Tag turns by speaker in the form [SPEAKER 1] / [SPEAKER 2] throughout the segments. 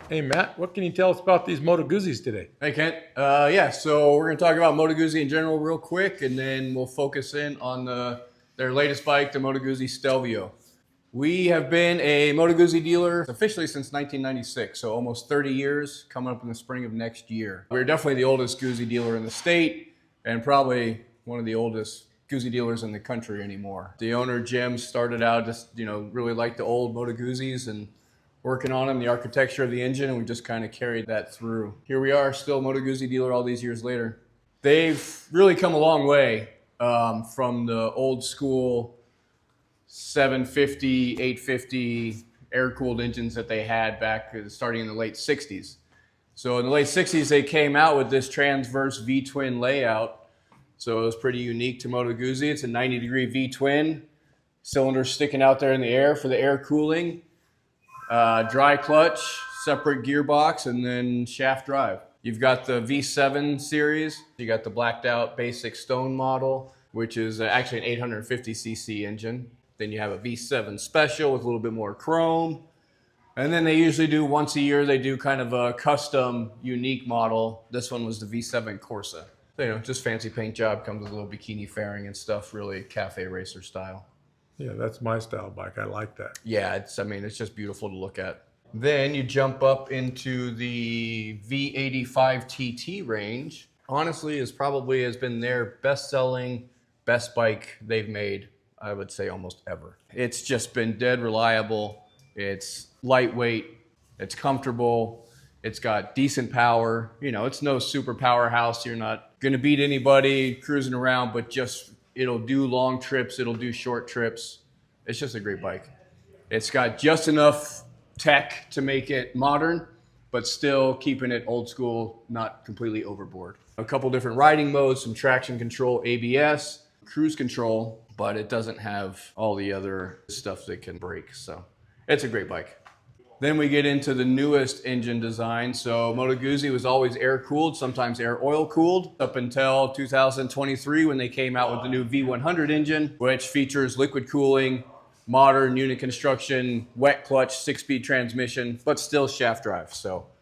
[SPEAKER 1] Hey Matt, what can you tell us about these Moto Guzzis today?
[SPEAKER 2] Hey Kent. Yeah, so we're going to talk about Moto Guzzi in general real quick, and then we'll focus in on their latest bike, the Moto Guzzi Stelvio. We have been a Moto Guzzi dealer officially since 1996, so almost 30 years, coming up in the spring of next year. We're definitely the oldest Guzzi dealer in the state, and probably one of the oldest Guzzi dealers in the country anymore. The owner, Jim, started out just, really liked the old Moto Guzzis and working on them, the architecture of the engine, and we just kind of carried that through. Here we are, still Moto Guzzi dealer all these years later. They've really come a long way from the old school 750, 850 air-cooled engines that they had back starting in the late 60s. So in the late 60s, they came out with this transverse V-twin layout. So it was pretty unique to Moto Guzzi. It's a 90-degree V-twin, cylinders sticking out there in the air for the air cooling. Dry clutch, separate gearbox, and then shaft drive. You've got the V7 series. You got the blacked out basic stone model, which is actually an 850cc engine. Then you have a V7 special with a little bit more chrome. And then they usually do once a year, they do kind of a custom unique model. This one was the V7 Corsa. So, just fancy paint job, comes with a little bikini fairing and stuff, really cafe racer style.
[SPEAKER 1] Yeah, that's my style bike. I like that.
[SPEAKER 2] Yeah, it's just beautiful to look at. Then you jump up into the V85 TT range. Honestly, has been their best-selling, best bike they've made, I would say, almost ever. It's just been dead reliable. It's lightweight. It's comfortable. It's got decent power. It's no super powerhouse. You're not going to beat anybody cruising around, but just it'll do long trips. It'll do short trips. It's just a great bike. It's got just enough tech to make it modern, but still keeping it old school, not completely overboard. A couple different riding modes, some traction control, ABS, cruise control, but it doesn't have all the other stuff that can brake. So it's a great bike. Then we get into the newest engine design. So Moto Guzzi was always air-cooled, sometimes air-oil-cooled, up until 2023 when they came out with the new V100 engine, which features liquid cooling, modern unit construction, wet clutch, 6-speed transmission, but still shaft drive.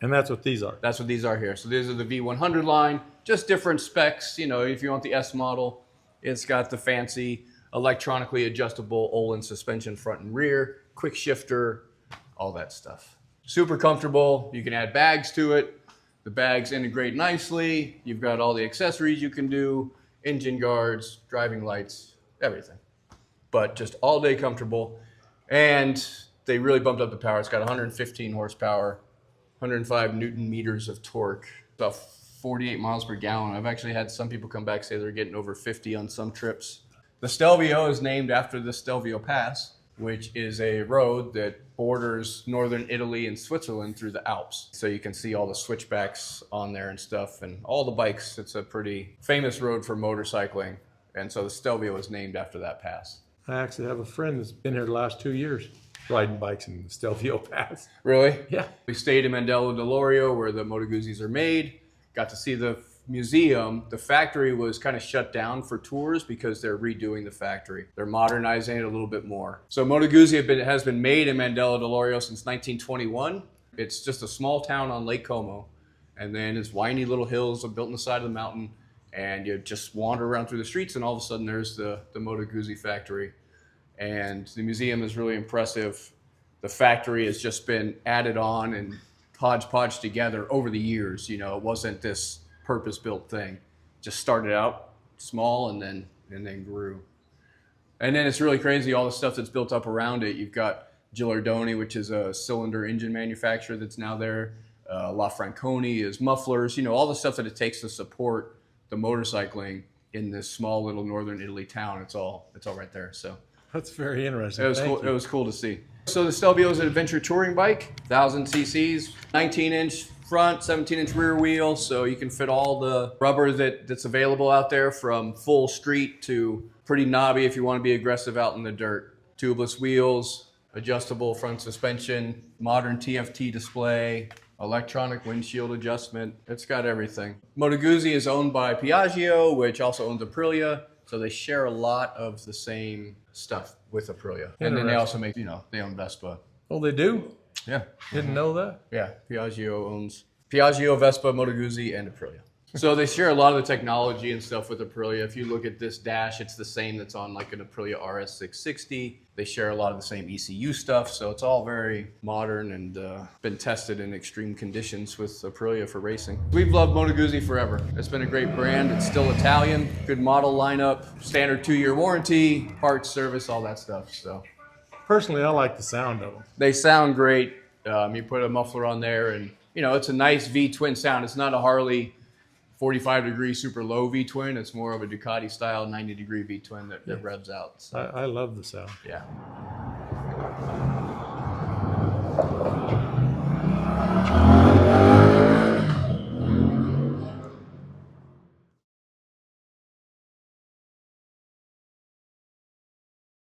[SPEAKER 1] And that's what these are.
[SPEAKER 2] That's what these are here. So these are the V100 line, just different specs. If you want the S model, it's got the fancy electronically adjustable Olin suspension front and rear, quick shifter, all that stuff. Super comfortable. You can add bags to it. The bags integrate nicely. You've got all the accessories you can do, engine guards, driving lights, everything. But just all day comfortable. And they really bumped up the power. It's got 115 horsepower, 105 Newton meters of torque, about 48 miles per gallon. I've actually had some people come back say they're getting over 50 on some trips. The Stelvio is named after the Stelvio Pass, which is a road that borders northern Italy and Switzerland through the Alps. So you can see all the switchbacks on there and stuff, and all the bikes. It's a pretty famous road for motorcycling, and so the Stelvio is named after that pass.
[SPEAKER 1] I actually have a friend that's been here the last 2 years riding bikes in the Stelvio Pass.
[SPEAKER 2] Really?
[SPEAKER 1] Yeah.
[SPEAKER 2] We stayed in Mandello d'Olorio where the Moto Guzzis are made, got to see the museum. The factory was kind of shut down for tours because they're redoing the factory. They're modernizing it a little bit more. So Moto Guzzi has been made in Mandello d'Olorio since 1921. It's just a small town on Lake Como. And then it's windy little hills built in the side of the mountain. And you just wander around through the streets and all of a sudden there's the Moto Guzzi factory. And the museum is really impressive. The factory has just been added on and hodgepodge together over the years. It wasn't this purpose-built thing. Just started out small and then grew. And then it's really crazy, all the stuff that's built up around it. You've got Gilardoni, which is a cylinder engine manufacturer that's now there. La Franconi is mufflers, all the stuff that it takes to support the motorcycling in this small little northern Italy town. It's all right there. So
[SPEAKER 1] That's very interesting.
[SPEAKER 2] it was cool. It was cool to see. So the Stelvio is an adventure touring bike, 1,000 cc's, 19-inch front, 17-inch rear wheel, so you can fit all the rubber that's available out there, from full street to pretty knobby if you want to be aggressive out in the dirt. Tubeless wheels, adjustable front suspension, modern TFT display, electronic windshield adjustment. It's got everything. Moto Guzzi is owned by Piaggio, which also owns Aprilia, so they share a lot of the same stuff with Aprilia. And then they also make, they own Vespa.
[SPEAKER 1] Oh, they do?
[SPEAKER 2] Yeah.
[SPEAKER 1] Didn't know that.
[SPEAKER 2] Yeah, Piaggio owns Piaggio, Vespa, Moto Guzzi, and Aprilia. So they share a lot of the technology and stuff with Aprilia. If you look at this dash, it's the same that's on like an Aprilia RS660. They share a lot of the same ECU stuff, so it's all very modern and been tested in extreme conditions with Aprilia for racing. We've loved Moto Guzzi forever. It's been a great brand. It's still Italian, good model lineup, standard 2-year warranty, parts, service, all that stuff. So
[SPEAKER 1] Personally, I like the sound of them.
[SPEAKER 2] they sound great. You put a muffler on there, and you know it's a nice V-twin sound. It's not a Harley 45-degree super low V-twin. It's more of a Ducati style 90-degree V-twin that revs out. So,
[SPEAKER 1] I love the sound.
[SPEAKER 2] yeah.